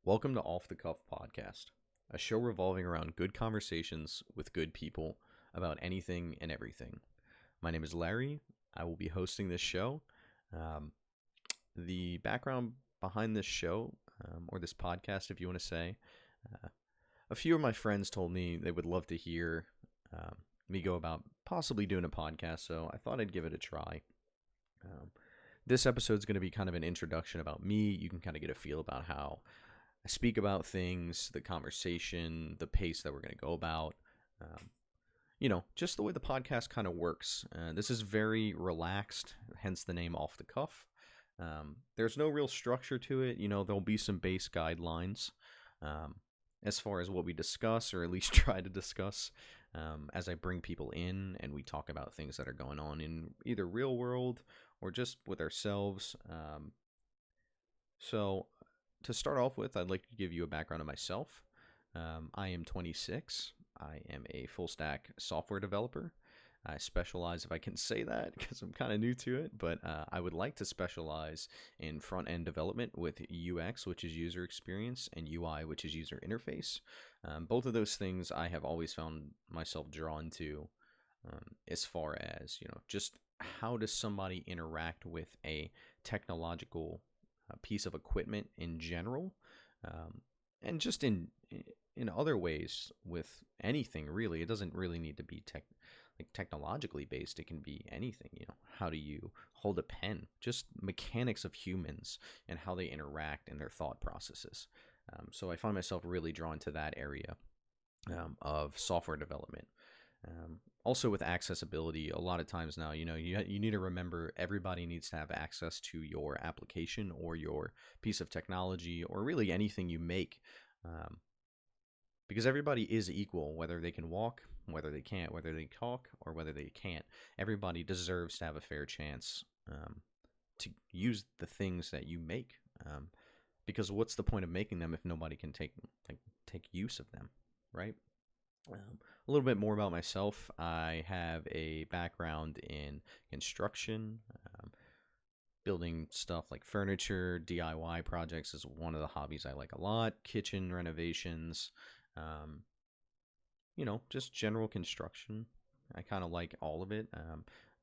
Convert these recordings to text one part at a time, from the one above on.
Welcome to Off the Cuff Podcast, a show revolving around good conversations with good people about anything and everything. My name is Larry. I will be hosting this show. Um, the background behind this show, or this podcast, if you want to say, uh, a few of my friends told me they would love to hear um, me go about possibly doing a podcast, so I thought I'd give it a try. Um, this episode is going to be kind of an introduction about me. You can kind of get a feel about how I speak about things, the conversation, the pace that we're going to go about. Um, just the way the podcast kind of works. This is very relaxed, hence the name Off the Cuff. There's no real structure to it. There'll be some base guidelines um, as far as what we discuss, or at least try to discuss, as I bring people in and we talk about things that are going on in either real world or just with ourselves. So to start off with, I'd like to give you a background of myself. I am 26. I am a full stack software developer. I specialize, if I can say that, because I'm kind of new to it, but I would like to specialize in front end development with UX, which is user experience, and UI, which is user interface. Both of those things I have always found myself drawn to, as far as, just how does somebody interact with a technological piece of equipment in general, and just in other ways with anything really. It doesn't really need to be technologically based. It can be anything. How do you hold a pen? Just mechanics of humans and how they interact and their thought processes. So I find myself really drawn to that area of software development. Also with accessibility, a lot of times now, you need to remember everybody needs to have access to your application or your piece of technology or really anything you make, because everybody is equal, whether they can walk, whether they can't, whether they talk, or whether they can't. Everybody deserves to have a fair chance to use the things that you make, because what's the point of making them if nobody can take use of them, right? A little bit more about myself. I have a background in construction. Building stuff like furniture, DIY projects is one of the hobbies I like a lot. Kitchen renovations, just general construction. I kind of like all of it.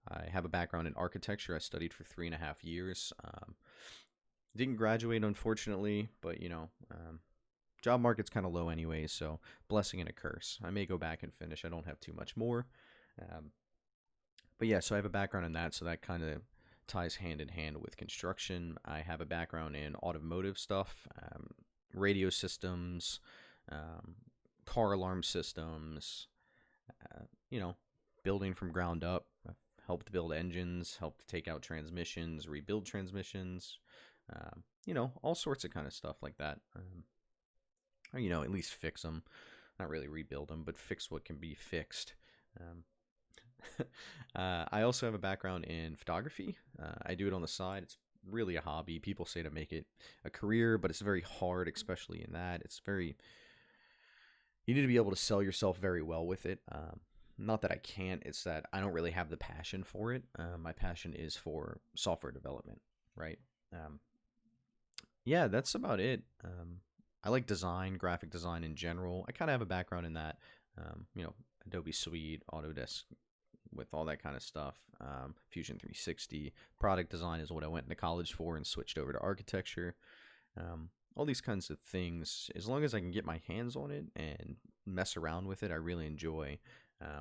I have a background in architecture. I studied for 3.5 years. Didn't graduate, unfortunately, but job market's kind of low anyway, so blessing and a curse. I may go back and finish. I don't have too much more. But yeah, so I have a background in that, so that kind of ties hand in hand with construction. I have a background in automotive stuff, radio systems, car alarm systems, building from ground up. I've helped build engines, helped take out transmissions, rebuild transmissions, all sorts of kind of stuff like that. Or, at least fix them. Not really rebuild them, but fix what can be fixed. I also have a background in photography. I do it on the side. It's really a hobby. People say to make it a career, but it's very hard, especially in that. You need to be able to sell yourself very well with it. Not that I can't, it's that I don't really have the passion for it. My passion is for software development, right? Yeah, that's about it. I like design, graphic design in general. I kind of have a background in that, Adobe Suite, Autodesk, with all that kind of stuff. Fusion 360, product design is what I went into college for and switched over to architecture. All these kinds of things, as long as I can get my hands on it and mess around with it, I really enjoy.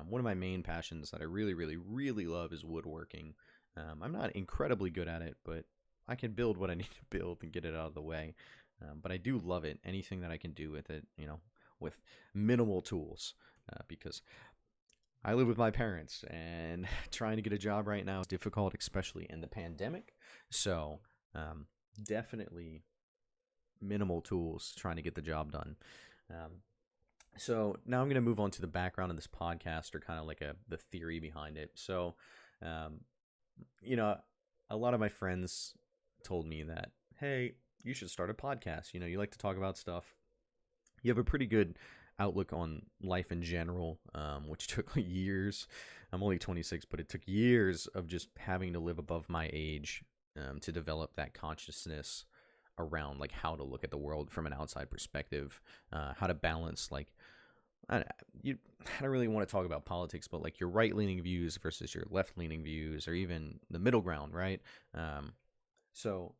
One of my main passions that I really, really, really love is woodworking. I'm not incredibly good at it, but I can build what I need to build and get it out of the way. But I do love it. Anything that I can do with it, with minimal tools, because I live with my parents, and trying to get a job right now is difficult, especially in the pandemic. So, definitely minimal tools trying to get the job done. So now I'm going to move on to the background of this podcast, or kind of like the theory behind it. So, um, a lot of my friends told me that, hey, you should start a podcast. You like to talk about stuff. You have a pretty good outlook on life in general, which took years. I'm only 26, but it took years of just having to live above my age, to develop that consciousness around like how to look at the world from an outside perspective, how to balance like I, you, I don't really want to talk about politics, but like your right leaning views versus your left leaning views, or even the middle ground, right? So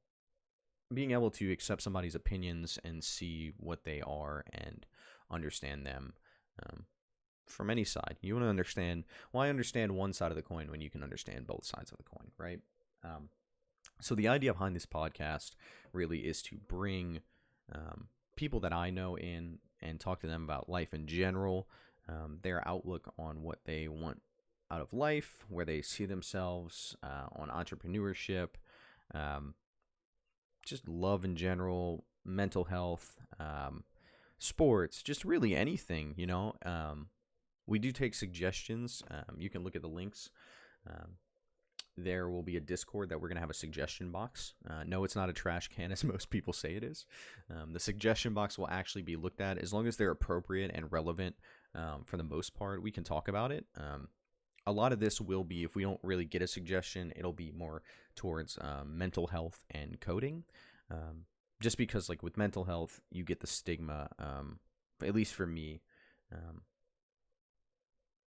being able to accept somebody's opinions and see what they are and understand them, um, from any side. You want to understand, well, I understand one side of the coin when you can understand both sides of the coin, right? Um, so the idea behind this podcast really is to bring people that I know in and talk to them about life in general, their outlook on what they want out of life, where they see themselves, on entrepreneurship, um, just love in general, mental health, sports, just really anything, you know. We do take suggestions. You can look at the links. Um, there will be a Discord that we're going to have a suggestion box. No, it's not a trash can as most people say it is. The suggestion box will actually be looked at as long as they're appropriate and relevant. For the most part, we can talk about it. A lot of this will be, if we don't really get a suggestion, it'll be more towards mental health and coding. Just because, like with mental health, you get the stigma, at least for me, um,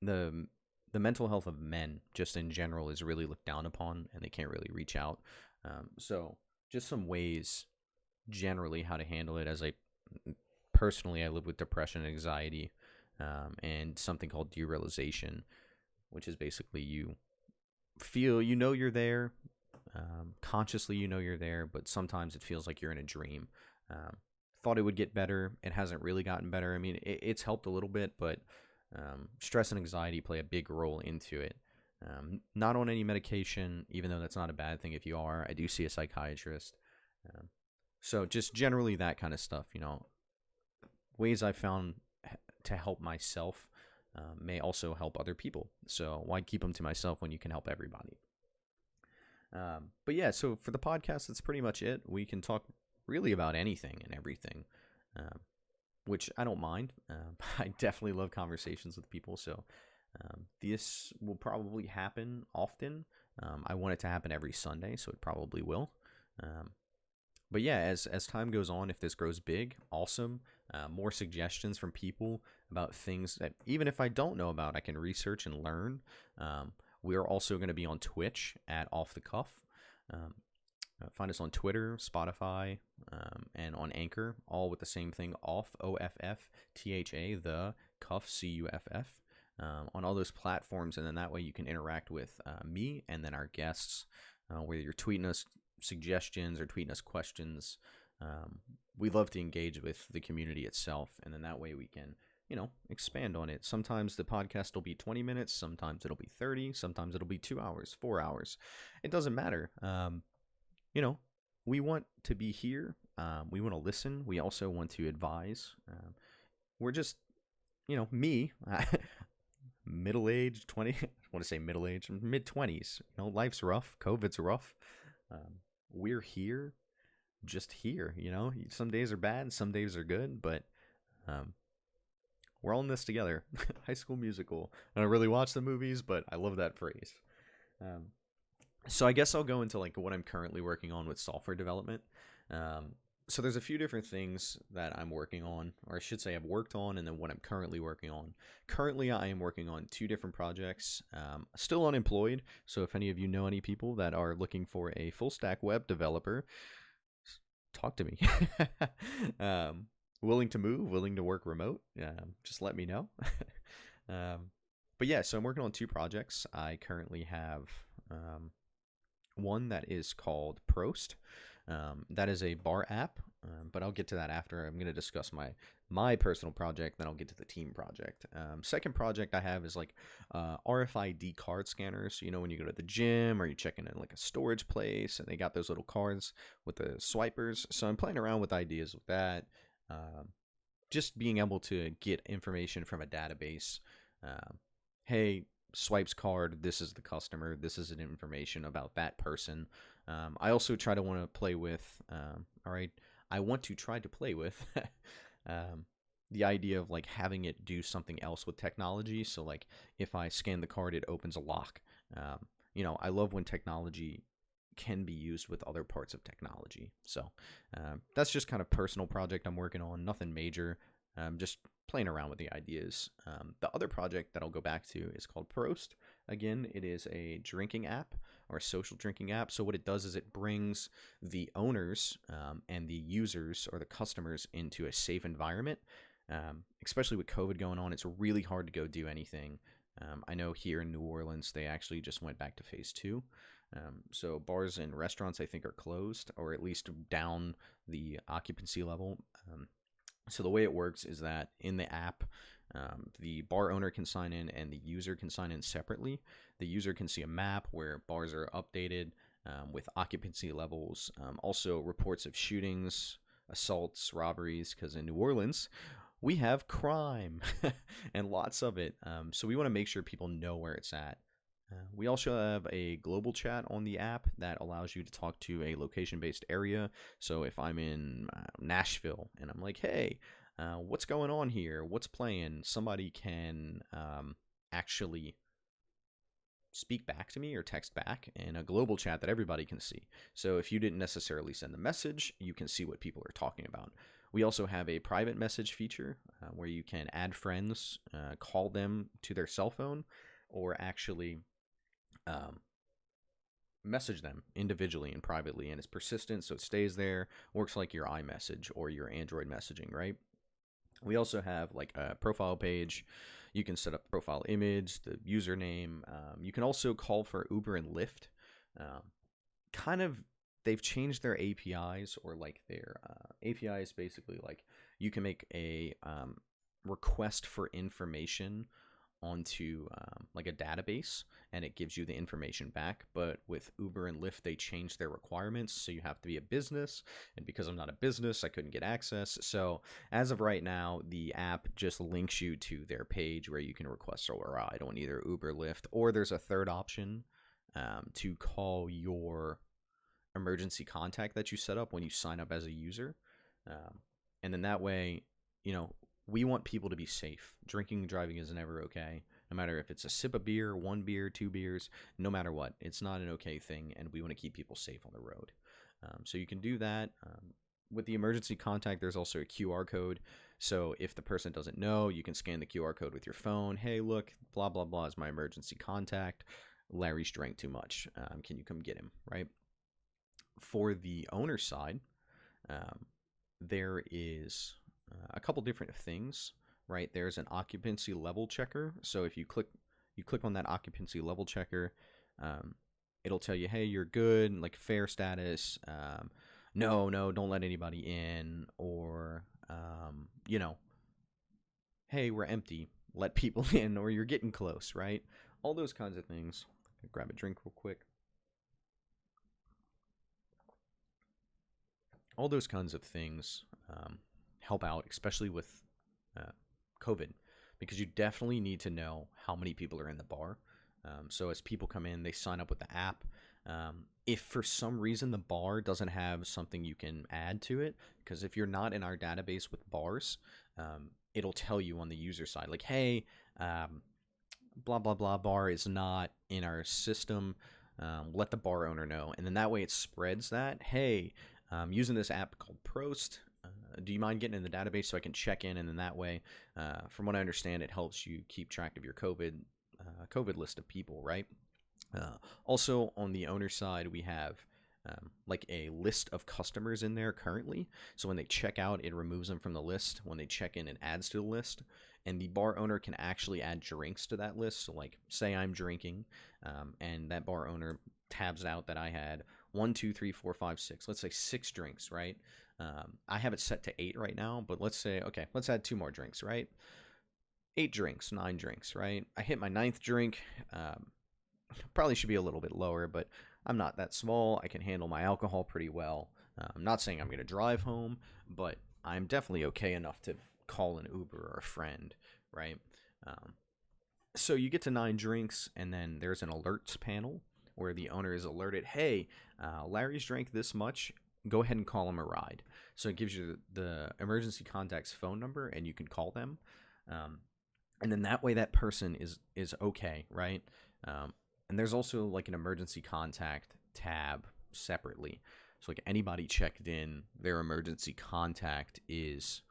the the mental health of men just in general is really looked down upon, and they can't really reach out. So just some ways generally how to handle it. As I personally, I live with depression and anxiety, and something called derealization, which is basically you feel, you know, you're there, consciously you know you're there, but sometimes it feels like you're in a dream. Thought it would get better. It hasn't really gotten better. I mean, it's helped a little bit, but stress and anxiety play a big role into it. Not on any medication, even though that's not a bad thing if you are. I do see a psychiatrist. So just generally that kind of stuff, you know, ways I found to help myself may also help other people. So why keep them to myself when you can help everybody? But yeah, so for the podcast, that's pretty much it. We can talk really about anything and everything. Which I don't mind. I definitely love conversations with people, so this will probably happen often. I want it to happen every Sunday, so it probably will. But yeah, as time goes on, if this grows big, awesome. More suggestions from people about things that even if I don't know about, I can research and learn. We are also going to be on Twitch at Off the Cuff. Find us on Twitter, Spotify, and on Anchor, all with the same thing, Off, OFFTHA, the Cuff, CUFF, on all those platforms. And then that way you can interact with me and then our guests, whether you're tweeting us suggestions or tweeting us questions. We love to engage with the community itself, and then that way we can, you know, expand on it. Sometimes the podcast will be 20 minutes, sometimes it'll be 30, sometimes it'll be 2 hours, 4 hours. It doesn't matter. You know, we want to be here. We want to listen. We also want to advise. We're just, you know, me, middle-aged, 20, I want to say middle-aged, mid-20s. You know, life's rough. COVID's rough. We're here, just here, you know. Some days are bad, some days are good, but we're all in this together. High School Musical. I don't really watch the movies, but I love that phrase. So I guess I'll go into like what I'm currently working on with software development. So there's a few different things that I'm working on, or I should say I've worked on, and then what I'm currently working on. Currently, I am working on 2 different projects. Still unemployed, so if any of you know any people that are looking for a full stack web developer, talk to me. Willing to move, willing to work remote, just let me know. But yeah, so I'm working on 2 projects. I currently have one that is called Prost. That is a bar app, but I'll get to that after. I'm going to discuss my personal project, then I'll get to the team project. Second project I have is like RFID card scanners. You know, when you go to the gym or you check in like a storage place and they got those little cards with the swipers. So I'm playing around with ideas with that. Just being able to get information from a database. Hey, swipes card, this is the customer, this is an information about that person. I also try to want to play with, I want to try to play with the idea of like having it do something else with technology. So like if I scan the card, it opens a lock. You know, I love when technology can be used with other parts of technology. So that's just kind of personal project I'm working on, nothing major, just playing around with the ideas. The other project that I'll go back to is called Prost. Again, it is a drinking app or a social drinking app. So what it does is it brings the owners and the users or the customers into a safe environment. Especially with COVID going on, it's really hard to go do anything. I know here in New Orleans, they actually just went back to phase two. So bars and restaurants, I think, are closed or at least down the occupancy level. So the way it works is that in the app, the bar owner can sign in and the user can sign in separately. The user can see a map where bars are updated with occupancy levels, also reports of shootings, assaults, robberies, because in New Orleans, we have crime and lots of it. So we want to make sure people know where it's at. We also have a global chat on the app that allows you to talk to a location-based area. So if I'm in Nashville and I'm like, hey, what's going on here? What's playing? Somebody can actually speak back to me or text back in a global chat that everybody can see. So if you didn't necessarily send the message, you can see what people are talking about. We also have a private message feature where you can add friends, call them to their cell phone, or actually message them individually and privately, and it's persistent, so it stays there. Works like your iMessage or your Android messaging, right? We also have like a profile page. You can set up the profile image, the username. You can also call for Uber and Lyft. Kind of, they've changed their APIs, or like their API is basically like you can make a request for information onto like a database, and it gives you the information back. But with Uber and Lyft, they changed their requirements, so you have to be a business, and because I'm not a business, I couldn't get access. So as of right now, the app just links you to their page where you can request a ride on either Uber, Lyft, or there's a third option to call your emergency contact that you set up when you sign up as a user. And then that way, you know, we want people to be safe. Drinking and driving is never okay. No matter if it's a sip of beer, one beer, two beers, no matter what, it's not an okay thing, and we want to keep people safe on the road. So you can do that. With the emergency contact, there's also a QR code. So if the person doesn't know, you can scan the QR code with your phone. Hey, look, blah, blah, blah is my emergency contact. Larry's drank too much. Can you come get him, right? For the owner side, there is a couple different things, right? There's an occupancy level checker. So if you click on that occupancy level checker, it'll tell you, hey, you're good, like fair status. No, don't let anybody in, or you know, hey, we're empty, let people in, or you're getting close, right? All those kinds of things. Grab a drink real quick. All those kinds of things help out, especially with COVID, because you definitely need to know how many people are in the bar. So as people come in, they sign up with the app. If for some reason the bar doesn't have something you can add to it, because if you're not in our database with bars, it'll tell you on the user side, like, hey, blah, blah, blah bar is not in our system. Let the bar owner know. And then that way it spreads that, hey, using this app called Prost, do you mind getting in the database so I can check in? And then that way, from what I understand, it helps you keep track of your COVID list of people, right? Also, on the owner side, we have like a list of customers in there currently. So when they check out, it removes them from the list. When they check in, it adds to the list. And the bar owner can actually add drinks to that list. So like, say I'm drinking, and that bar owner tabs out that I had 1, 2, 3, 4, 5, 6. Let's say 6 drinks, right? I have it set to 8 right now, but let's say, okay, let's add 2 more drinks, right? 8 drinks, 9 drinks, right? I hit my 9th drink. Probably should be a little bit lower, but I'm not that small. I can handle my alcohol pretty well. I'm not saying I'm going to drive home, but I'm definitely okay enough to call an Uber or a friend, right? So you get to 9 drinks, and then there's an alerts panel where the owner is alerted, hey, Larry's drank this much. Go ahead and call him a ride. So it gives you the emergency contact's phone number, and you can call them. And then that way that person is okay, right? And there's also like an emergency contact tab separately. So like anybody checked in, their emergency contact is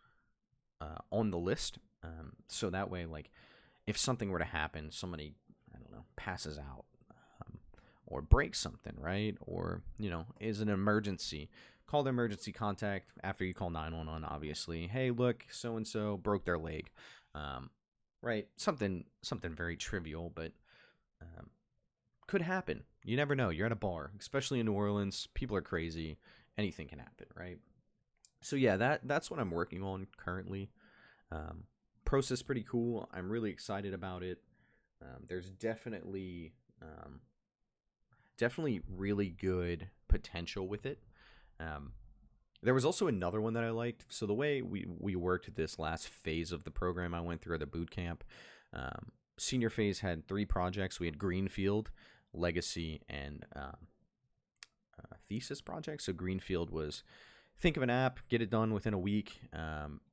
on the list. So that way, like if something were to happen, somebody, I don't know, passes out, or breaks something, right? Or, is an emergency. Call the emergency contact after you call 911, obviously. Hey, look, so and so broke their leg. Right? Something very trivial, but could happen. You never know. You're at a bar, especially in New Orleans. People are crazy. Anything can happen, right? So yeah, that's what I'm working on currently. Process pretty cool. I'm really excited about it. There's definitely really good potential with it. There was also another one that I liked. So the way we worked this last phase of the program I went through at the boot camp, senior phase had 3 projects. We had Greenfield, Legacy, and thesis project. So Greenfield was think of an app, get it done within a week,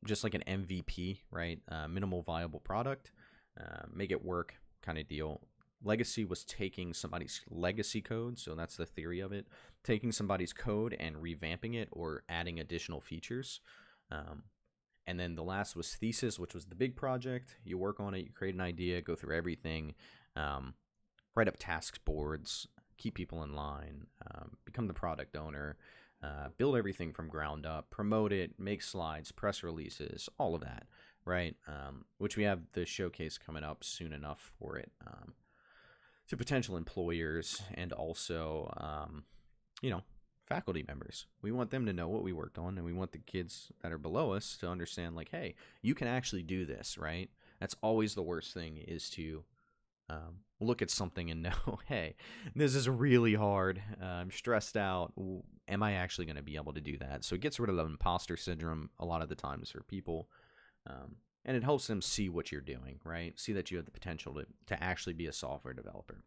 just like an MVP, right? Minimal viable product, make it work kind of deal. Legacy was taking somebody's legacy code, so that's the theory of it, taking somebody's code and revamping it or adding additional features. And then the last was thesis, which was the big project. You work on it, you create an idea, go through everything, write up task boards, keep people in line, become the product owner, build everything from ground up, promote it, make slides, press releases, all of that, right? Which we have the showcase coming up soon enough for it, to potential employers and also, faculty members. We want them to know what we worked on, and we want the kids that are below us to understand, like, hey, you can actually do this, right? That's always the worst thing, is to look at something and know, hey, this is really hard. I'm stressed out. Am I actually going to be able to do that? So it gets rid of the imposter syndrome a lot of the times for people. And it helps them see what you're doing, right? See that you have the potential to actually be a software developer.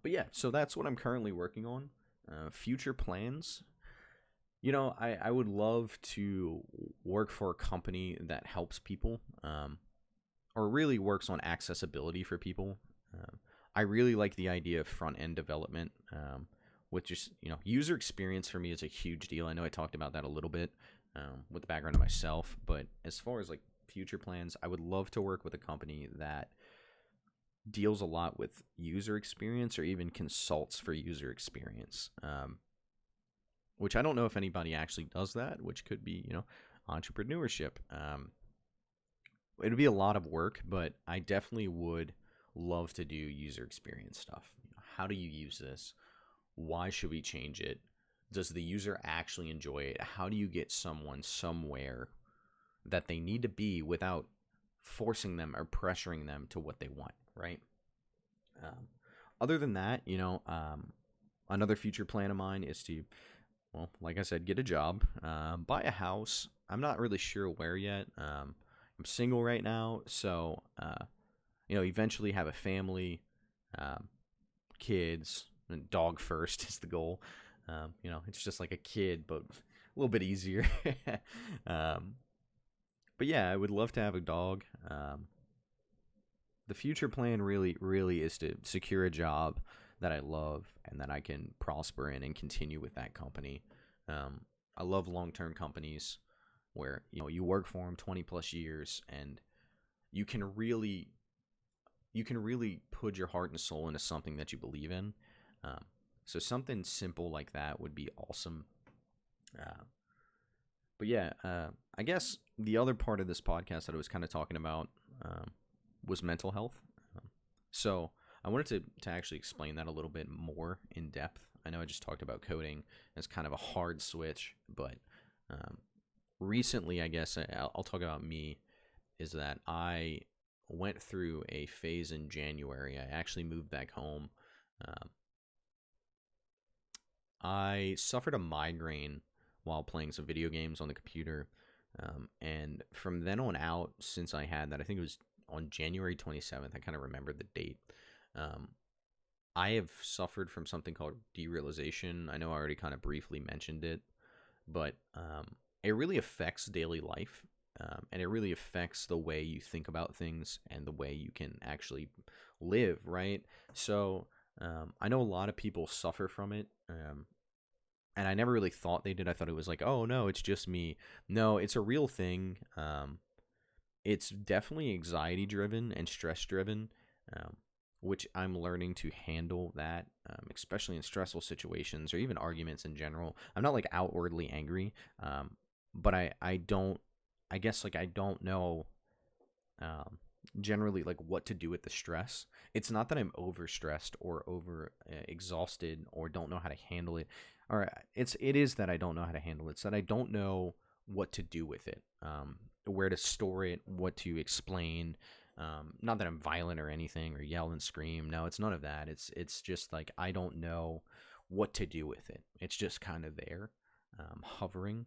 But yeah, so that's what I'm currently working on. Future plans. I would love to work for a company that helps people, or really works on accessibility for people. I really like the idea of front-end development, with just, user experience for me is a huge deal. I know I talked about that a little bit with the background of myself, but as far as like future plans, I would love to work with a company that deals a lot with user experience or even consults for user experience, which I don't know if anybody actually does that, which could be, entrepreneurship. It'd be a lot of work, but I definitely would love to do user experience stuff. How do you use this? Why should we change it? Does the user actually enjoy it? How do you get someone somewhere that they need to be without forcing them or pressuring them to what they want, right? Other than that, another future plan of mine is to, well, like I said, get a job, buy a house. I'm not really sure where yet. I'm single right now, so eventually have a family, kids, and dog first is the goal. It's just like a kid, but a little bit easier. But yeah, I would love to have a dog. The future plan really, really is to secure a job that I love and that I can prosper in and continue with that company. I love long-term companies where, you work for them 20 plus years and you can really put your heart and soul into something that you believe in. So something simple like that would be awesome. But yeah, I guess the other part of this podcast that I was kind of talking about was mental health. So I wanted to actually explain that a little bit more in depth. I know I just talked about coding as kind of a hard switch, but recently, I guess I'll talk about me, is that I went through a phase in January. I actually moved back home. I suffered a migraine while playing some video games on the computer. And from then on out, since I had that, I think it was on January 27th, I kind of remember the date. I have suffered from something called derealization. I know I already kind of briefly mentioned it, but it really affects daily life. And it really affects the way you think about things and the way you can actually live, right? So I know a lot of people suffer from it, and I never really thought they did. I thought it was like, oh no, it's just me. No, it's a real thing. It's definitely anxiety driven and stress driven, um, which I'm learning to handle that, especially in stressful situations or even arguments in general. I'm not like outwardly angry, but I don't, I guess like I don't know um, generally like what to do with the stress. It's not that I'm overstressed or over exhausted or don't know how to handle it, or it is that I don't know how to handle it. It's that I don't know what to do with it, where to store it, what to explain. Not that I'm violent or anything or yell and scream. No, it's none of that. It's just like I don't know what to do with it. It's just kind of there, hovering.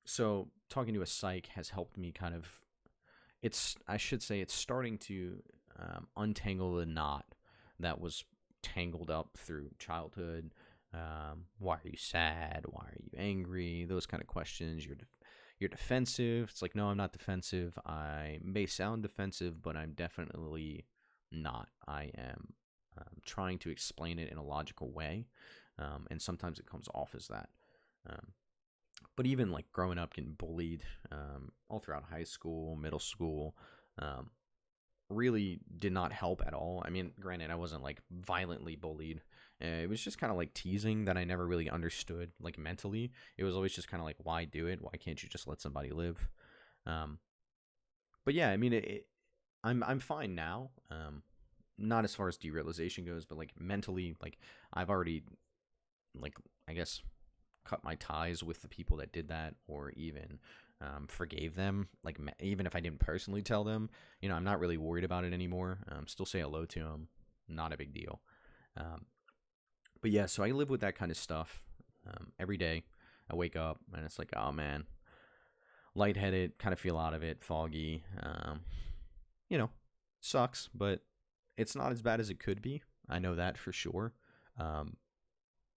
So talking to a psych has helped me kind of, it's, I should say it's starting to untangle the knot that was tangled up through childhood. Why are you sad? Why are you angry? Those kind of questions. You're defensive. It's like, no, I'm not defensive. I may sound defensive, but I'm definitely not. I am trying to explain it in a logical way, and sometimes it comes off as that. Um, but even like growing up, getting bullied all throughout high school, middle school, um, really did not help at all. I mean, granted, I wasn't like violently bullied. It was just kind of like teasing that I never really understood, like mentally. It was always just kind of like, why do it? Why can't you just let somebody live? Um, but yeah, I mean, I'm fine now. Not as far as derealization goes, but like mentally, like I've already, like, I guess, cut my ties with the people that did that, or even forgave them. Like even if I didn't personally tell them, I'm not really worried about it anymore. Still say hello to them, not a big deal. Um, but yeah, so I live with that kind of stuff every day. I wake up and it's like, oh man, lightheaded, kind of feel out of it, foggy. You know, sucks, but it's not as bad as it could be. I know that for sure. Um,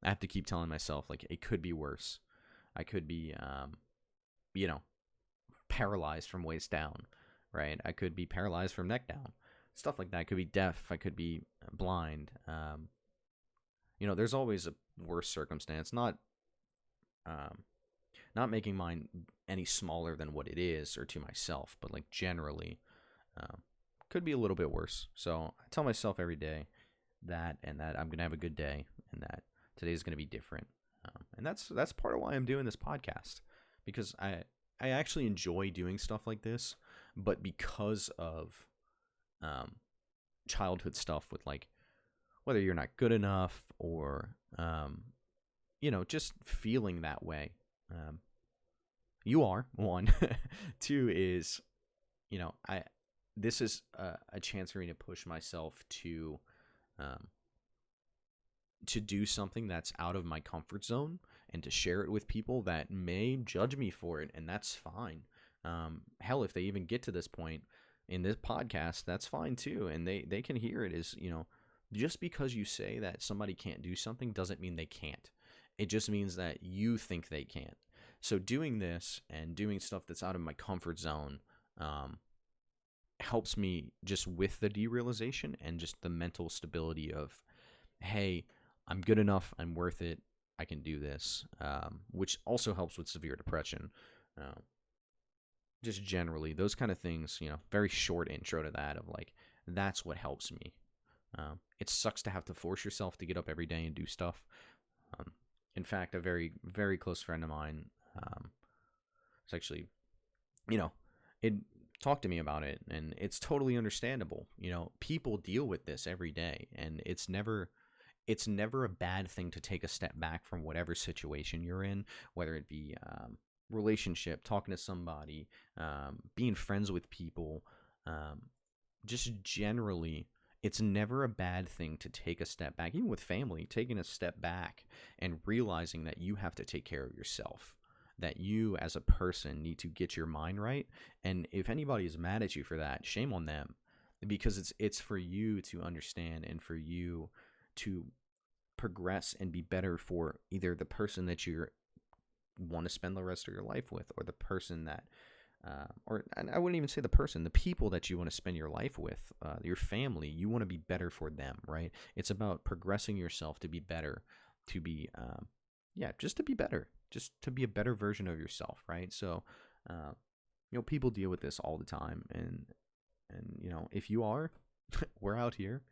I have to keep telling myself like it could be worse. I could be, you know, paralyzed from waist down, right? I could be paralyzed from neck down, stuff like that. I could be deaf. I could be blind. There's always a worse circumstance. Um, not making mine any smaller than what it is or to myself, but like generally, um, could be a little bit worse. So I tell myself every day that I'm gonna have a good day and that today's gonna be different. And that's part of why I'm doing this podcast, because I actually enjoy doing stuff like this, but because of um, childhood stuff with like whether you're not good enough or just feeling that way. Um, you are one. Two is I this is a chance for me to push myself um, to do something that's out of my comfort zone and to share it with people that may judge me for it, and that's fine. Hell, if they even get to this point in this podcast, that's fine too, and they can hear it as, just because you say that somebody can't do something doesn't mean they can't. It just means that you think they can't. So doing this and doing stuff that's out of my comfort zone um, helps me just with the derealization and just the mental stability of, hey, I'm good enough, I'm worth it, I can do this, which also helps with severe depression. Um, just generally, those kind of things, very short intro to that of like, that's what helps me. It sucks to have to force yourself to get up every day and do stuff. Um, in fact, a very, very close friend of mine, it's actually, you know, it talked to me about it, and it's totally understandable. People deal with this every day, and it's never a bad thing to take a step back from whatever situation you're in, whether it be relationship, talking to somebody, being friends with people, um, just generally. It's never a bad thing to take a step back, even with family, taking a step back and realizing that you have to take care of yourself, that you as a person need to get your mind right. And if anybody is mad at you for that, shame on them, because it's for you to understand and for you to progress and be better for either the person that you want to spend the rest of your life with, or the person that or and I wouldn't even say the person, the people that you want to spend your life with, your family. You want to be better for them, right? It's about progressing yourself to be better, to be, yeah, just to be better, just to be a better version of yourself, right? So, uh, people deal with this all the time, and if you are, we're out here.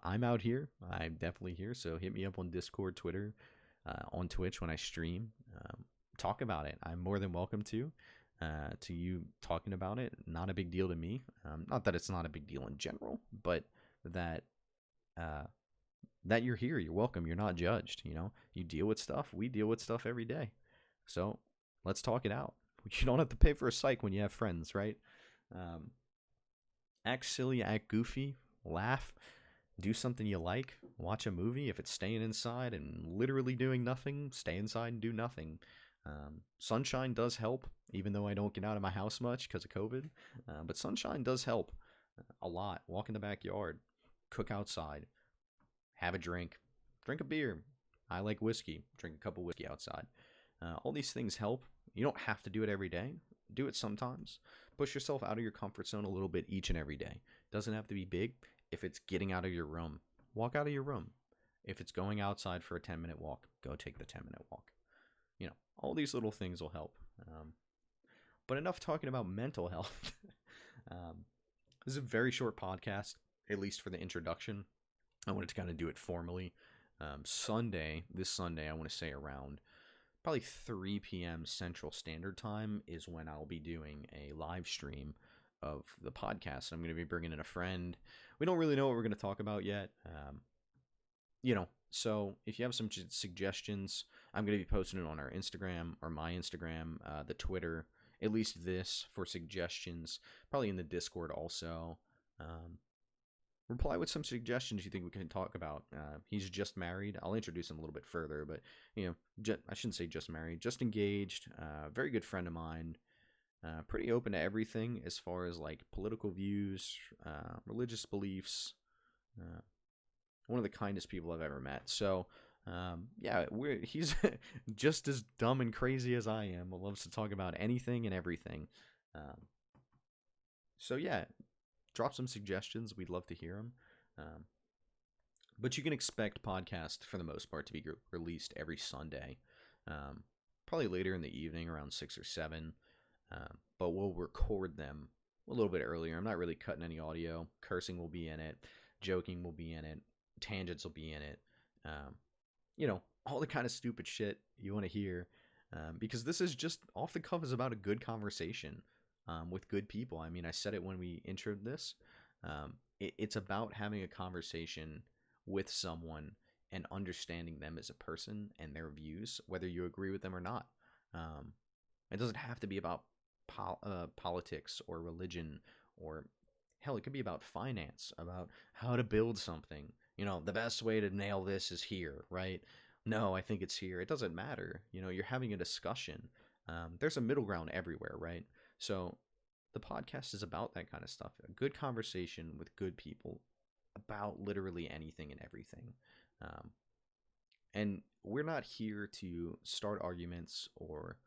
I'm out here. I'm definitely here. So hit me up on Discord, Twitter, on Twitch when I stream. Talk about it. I'm more than welcome to. To you talking about it, not a big deal to me. Not that it's not a big deal in general, but that uh, that you're here. You're welcome. You're not judged. You deal with stuff. We deal with stuff every day. So let's talk it out. You don't have to pay for a psych when you have friends, right? Um, Act silly, act goofy, laugh, do something you like, watch a movie. If it's staying inside and literally doing nothing, stay inside and do nothing. Sunshine does help, even though I don't get out of my house much because of COVID. But sunshine does help a lot. Walk in the backyard, cook outside, have a drink a beer. I like whiskey, drink a cup of whiskey outside. All these things help. You don't have to do it every day. Do it sometimes. Push yourself out of your comfort zone a little bit each and every day. Doesn't have to be big. If it's getting out of your room, walk out of your room. If it's going outside for a 10-minute walk, go take the 10-minute walk. All these little things will help. But enough talking about mental health. This is a very short podcast, at least for the introduction. I wanted to kind of do it formally. This Sunday, I want to say around probably 3 p.m. Central Standard Time is when I'll be doing a live stream of the podcast. I'm going to be bringing in a friend. We don't really know what we're going to talk about yet. So if you have some suggestions, I'm going to be posting it on our Instagram or my Instagram, the Twitter, at least this for suggestions, probably in the Discord also. Reply with some suggestions you think we can talk about. He's just married. I'll introduce him a little bit further, but I shouldn't say just married, just engaged. Very good friend of mine. Pretty open to everything as far as like political views, religious beliefs. One of the kindest people I've ever met. So, he's just as dumb and crazy as I am. Loves to talk about anything and everything. So yeah, drop some suggestions. We'd love to hear them. But you can expect podcasts for the most part to be released every Sunday. Probably later in the evening around 6 or 7. But we'll record them a little bit earlier. I'm not really cutting any audio. Cursing will be in it. Joking will be in it. Tangents will be in it. All the kind of stupid shit you want to hear. Because this is just off the cuff, is about a good conversation with good people. I mean, I said it when we introed this. It's about having a conversation with someone and understanding them as a person and their views, whether you agree with them or not. It doesn't have to be about politics or religion, or hell, it could be about finance, about how to build something. The best way to nail this is here, right? No, I think it's here. It doesn't matter. You're having a discussion. There's a middle ground everywhere, right? So the podcast is about that kind of stuff. A good conversation with good people about literally anything and everything. And we're not here to start arguments or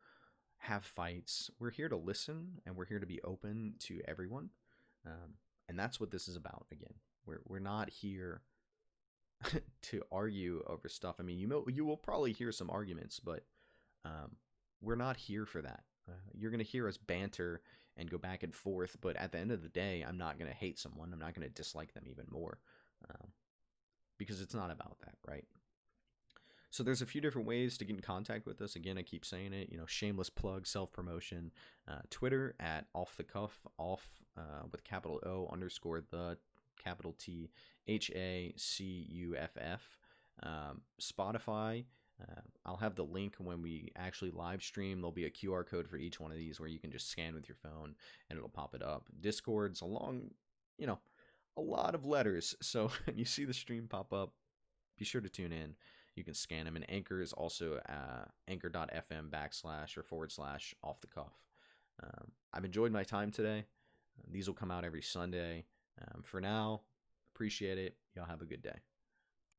have fights. We're here to listen, and we're here to be open to everyone. And that's what this is about. Again, we're not here to argue over stuff. I mean, you will probably hear some arguments, but we're not here for that. You're going to hear us banter and go back and forth, but at the end of the day, I'm not going to hate someone. I'm not going to dislike them even more, because it's not about that, right? So there's a few different ways to get in contact with us. Again, I keep saying it, shameless plug, self-promotion. Twitter at off the cuff, off with capital O _ the capital T HACUFF. Spotify. I'll have the link when we actually live stream. There'll be a QR code for each one of these where you can just scan with your phone and it'll pop it up. Discord's a lot of letters. So when you see the stream pop up, be sure to tune in. You can scan them. And Anchor is also anchor.fm / off the cuff. I've enjoyed my time today. These will come out every Sunday. For now, appreciate it. Y'all have a good day.